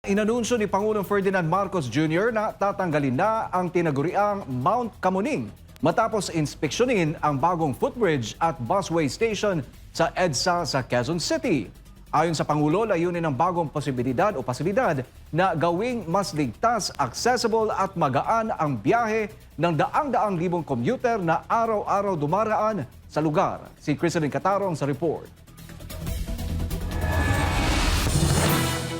Inanunsyo ni Pangulong Ferdinand Marcos Jr. na tatanggalin na ang tinaguriang Mount Kamuning matapos inspeksyonin ang bagong footbridge at busway station sa EDSA sa Quezon City. Ayon sa Pangulo, layunin ng bagong posibilidad o pasilidad na gawing mas ligtas, accessible at magaan ang biyahe ng daang-daang libong commuter na araw-araw dumaraan sa lugar. Si Criselyn Catarong sa report.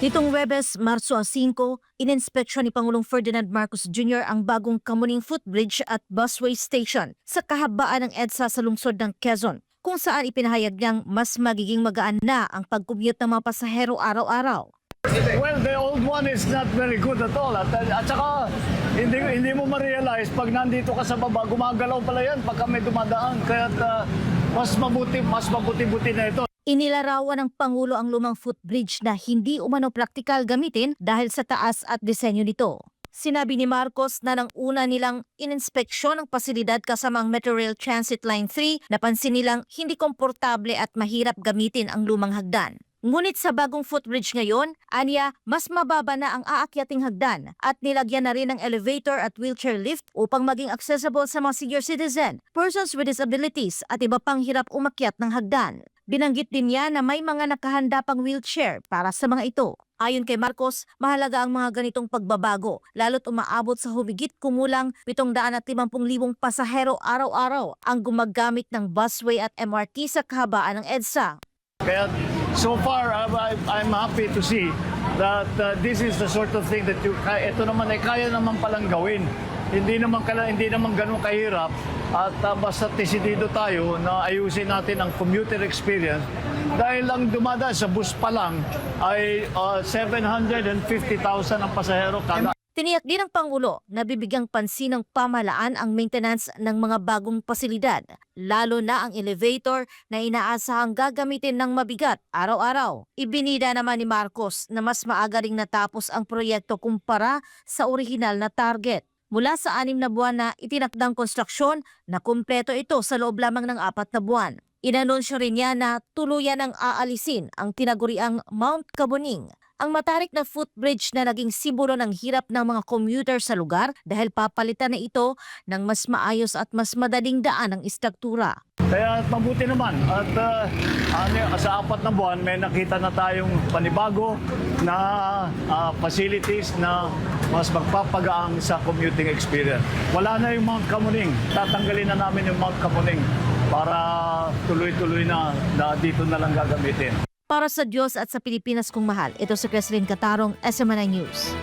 Nitong Huwebes, Marso 5, ininspeksyon ni Pangulong Ferdinand Marcos Jr. ang bagong Kamuning Footbridge at Busway Station sa kahabaan ng EDSA sa lungsod ng Quezon, kung saan ipinahayag niyang mas magiging magaan na ang pag-commute ng mga pasahero araw-araw. Well, the old one is not very good at all. At saka, hindi mo ma-realize pag nandito ka sa baba, gumagalaw pala yan pag kami dumadaan. Kaya mas mabuti na ito. Inilarawan ng Pangulo ang lumang footbridge na hindi umano praktikal gamitin dahil sa taas at disenyo nito. Sinabi ni Marcos na nang una nilang ininspeksyon ang pasilidad kasama ang Metro Rail Transit Line 3, napansin nilang hindi komportable at mahirap gamitin ang lumang hagdan. Ngunit sa bagong footbridge ngayon, aniya, mas mababa na ang aakyating hagdan at nilagyan na rin ng elevator at wheelchair lift upang maging accessible sa mga senior citizen, persons with disabilities at iba pang hirap umakyat ng hagdan. Binanggit din niya na may mga nakahanda pang wheelchair para sa mga ito. Ayon kay Marcos, mahalaga ang mga ganitong pagbabago, lalo't umaabot sa humigit kumulang 750,000 pasahero araw-araw ang gumagamit ng busway at MRT sa kahabaan ng EDSA. Kaya so far, I'm happy to see that this is the sort of thing that ito naman ay kaya naman palang gawin. Hindi naman ganun kahirap at basta desidido tayo na ayusin natin ang commuter experience dahil ang dumadaan sa bus pa lang ay 750,000 ang pasahero kada. Tiniyak din ng Pangulo na bibigyang pansin ng pamahalaan ang maintenance ng mga bagong pasilidad, lalo na ang elevator na inaasahang gagamitin ng mabigat araw-araw. Ibinida naman ni Marcos na mas maaga ring natapos ang proyekto kumpara sa orihinal na target. Mula sa 6 na buwan na itinakdang konstruksyon, na kumpleto ito sa loob lamang ng 4 na buwan. Inanunsyo rin niya na tuluyan ang aalisin ang tinaguriang Mount Kamuning, ang matarik na footbridge na naging simbolo ng hirap ng mga commuter sa lugar dahil papalitan na ito ng mas maayos at mas madaling daan ng istruktura. Kaya mabuti naman at sa 4 na buwan may nakita na tayong panibago na facilities na mas magpapagaang sa commuting experience. Wala na yung Mount Kamuning. Tatanggalin na namin yung Mount Kamuning para tuloy-tuloy na dito na lang gagamitin. Para sa Diyos at sa Pilipinas kong mahal, ito si Criselyn Catarong, SMNI News.